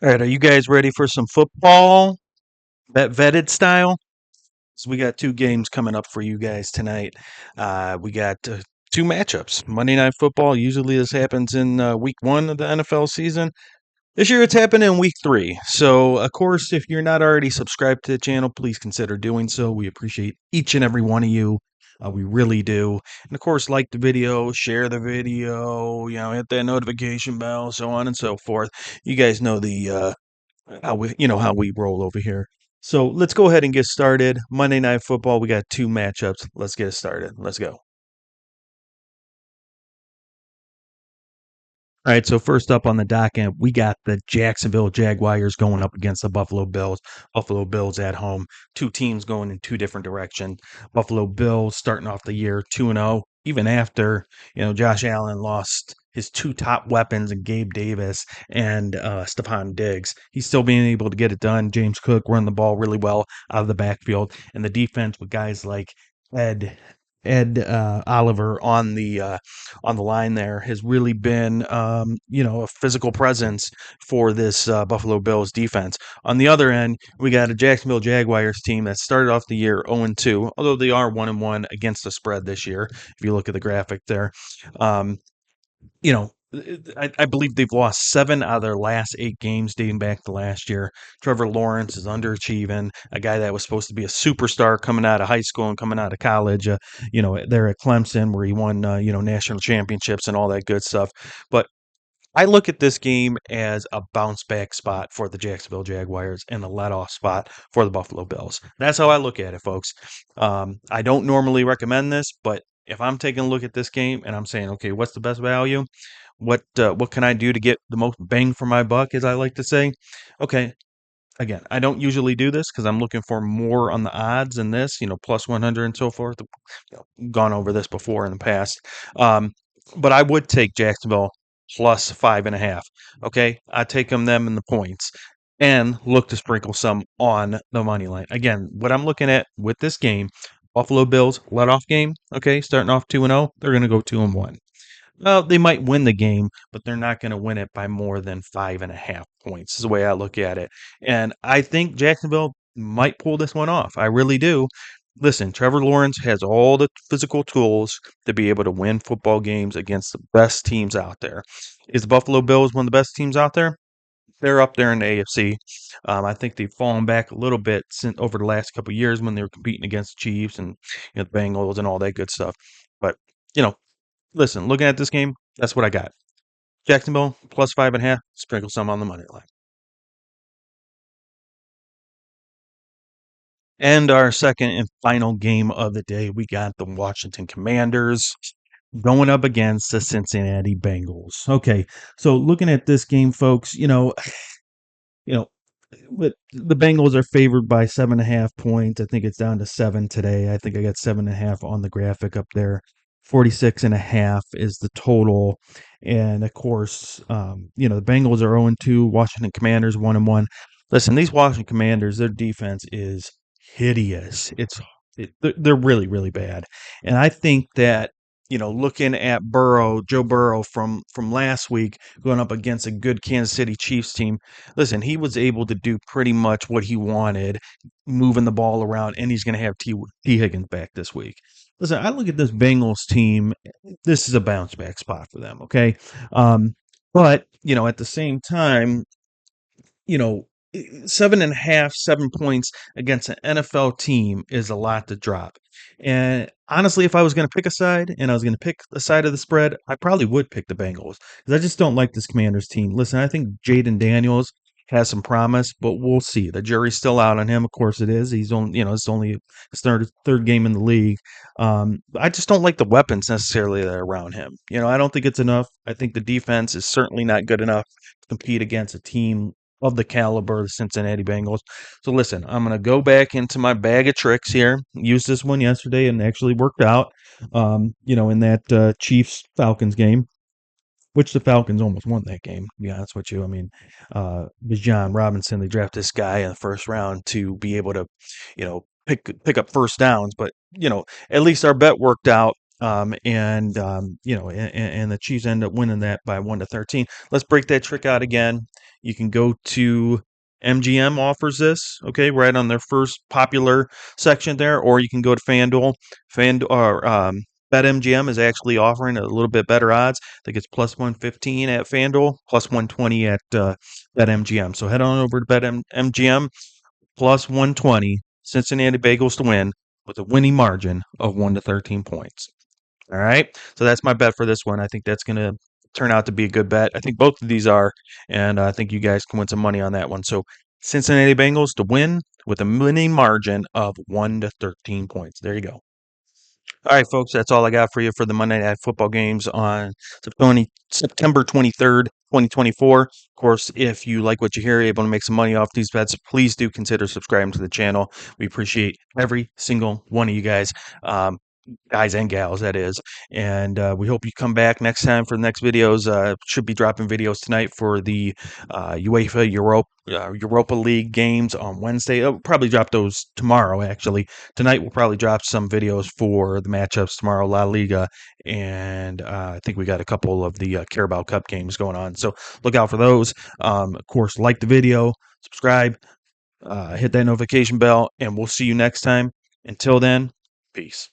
All right, are you guys ready for some football? Bet vetted style? So we got two games coming up for you guys tonight. We got two matchups. Monday Night Football. Usually this happens in week one of the NFL season. This year it's happening in week three. So, of course, if you're not already subscribed to the channel, please consider doing so. We appreciate each and every one of you. We really do. And of course, like the video, share the video, hit that notification bell, so on and so forth. You guys know the how we roll over here. So let's go ahead and get started. Monday Night Football. We got two matchups. Let's get started. Let's go. All right, so first up on the docket, we got the Jacksonville Jaguars going up against the Buffalo Bills. Buffalo Bills at home. Two teams going in two different directions. Buffalo Bills starting off the year 2-0, even after, Josh Allen lost his two top weapons in Gabe Davis and Stephon Diggs. He's still being able to get it done. James Cook run the ball really well out of the backfield, and the defense with guys like Ed Ed Oliver on the line there has really been, a physical presence for this Buffalo Bills defense. On the other end, we got a Jacksonville Jaguars team that started off the year 0-2, although they are 1-1 against the spread this year. If you look at the graphic there, um, you know, I believe they've lost seven out of their last eight games dating back to last year. Trevor Lawrence is underachieving, a guy that was supposed to be a superstar coming out of high school and coming out of college. There at Clemson where he won, national championships and all that good stuff. But I look at this game as a bounce back spot for the Jacksonville Jaguars and a let off spot for the Buffalo Bills. That's how I look at it, folks. I don't normally recommend this, but if I'm taking a look at this game and I'm saying, okay, what's the best value? What can I do to get the most bang for my buck, as I like to say? Okay, again, I don't usually do this because I'm looking for more on the odds in this, plus 100 and so forth. Gone over this before in the past. Um, but I would take Jacksonville plus 5.5. Okay, I take them in the points and look to sprinkle some on the money line. Again, what I'm looking at with this game, Buffalo Bills let off game. Okay, starting off 2-0, they're going to go 2-1. Well, they might win the game, but they're not going to win it by more than 5.5 points, is the way I look at it. And I think Jacksonville might pull this one off. I really do. Listen, Trevor Lawrence has all the physical tools to be able to win football games against the best teams out there. Is the Buffalo Bills one of the best teams out there? They're up there in the AFC. I think they've fallen back a little bit since over the last couple of years when they were competing against the Chiefs and the Bengals and all that good stuff. But you know, listen, looking at this game, that's what I got. Jacksonville plus 5.5. Sprinkle some on the money line. And our second and final game of the day, we got the Washington Commanders going up against the Cincinnati Bengals. Okay, so looking at this game, folks, you know, but the Bengals are favored by 7.5 points. I think it's down to seven today. I think I got 7.5 on the graphic up there. 46.5 is the total. And of course, the Bengals are 0-2, Washington Commanders 1-1. Listen, these Washington Commanders, their defense is hideous. They're really, really bad. And I think that, looking at Joe Burrow from last week going up against a good Kansas City Chiefs team, listen, he was able to do pretty much what he wanted, moving the ball around, and he's going to have T. Higgins back this week. Listen, I look at this Bengals team. This is a bounce back spot for them, okay? But, at the same time, you know, 7.5, 7 points against an NFL team is a lot to drop. And honestly, if I was going to pick a side and I was going to pick the side of the spread, I probably would pick the Bengals because I just don't like this Commanders team. Listen, I think Jaden Daniels has some promise, but we'll see. The jury's still out on him. Of course, it is. He's only, it's only his third game in the league. I just don't like the weapons necessarily that are around him. I don't think it's enough. I think the defense is certainly not good enough to compete against a team of the caliber of the Cincinnati Bengals. So listen, I'm going to go back into my bag of tricks here. Used this one yesterday and actually worked out. In that Chiefs Falcons game, which the Falcons almost won that game. To be honest with you, I mean, Bijan Robinson, they drafted this guy in the first round to be able to, pick up first downs. But at least our bet worked out. And the Chiefs end up winning that by 1-13. Let's break that trick out again. you can go to MGM offers this, okay, right on their first popular section there, or you can go to FanDuel. BetMGM is actually offering a little bit better odds. I think it's plus 115 at FanDuel, plus 120 at BetMGM. So head on over to BetMGM, plus 120, Cincinnati Bengals to win with a winning margin of 1 to 13 points. All right. So that's my bet for this one. I think that's going to turn out to be a good bet. I think both of these are, and I think you guys can win some money on that one. So Cincinnati Bengals to win with a winning margin of 1 to 13 points. There you go. All right, folks, that's all I got for you for the Monday Night Football games on September 23rd, 2024. Of course, if you like what you hear, able to make some money off these bets, please do consider subscribing to the channel. We appreciate every single one of you guys. Guys and gals, that is. And we hope you come back next time for the next videos. Should be dropping videos tonight for the UEFA Europa League games on Wednesday. I'll probably drop those tomorrow, actually. Tonight, we'll probably drop some videos for the matchups tomorrow, La Liga, and I think we got a couple of the Carabao Cup games going on. So look out for those. Of course, like the video, subscribe, hit that notification bell, and we'll see you next time. Until then, peace.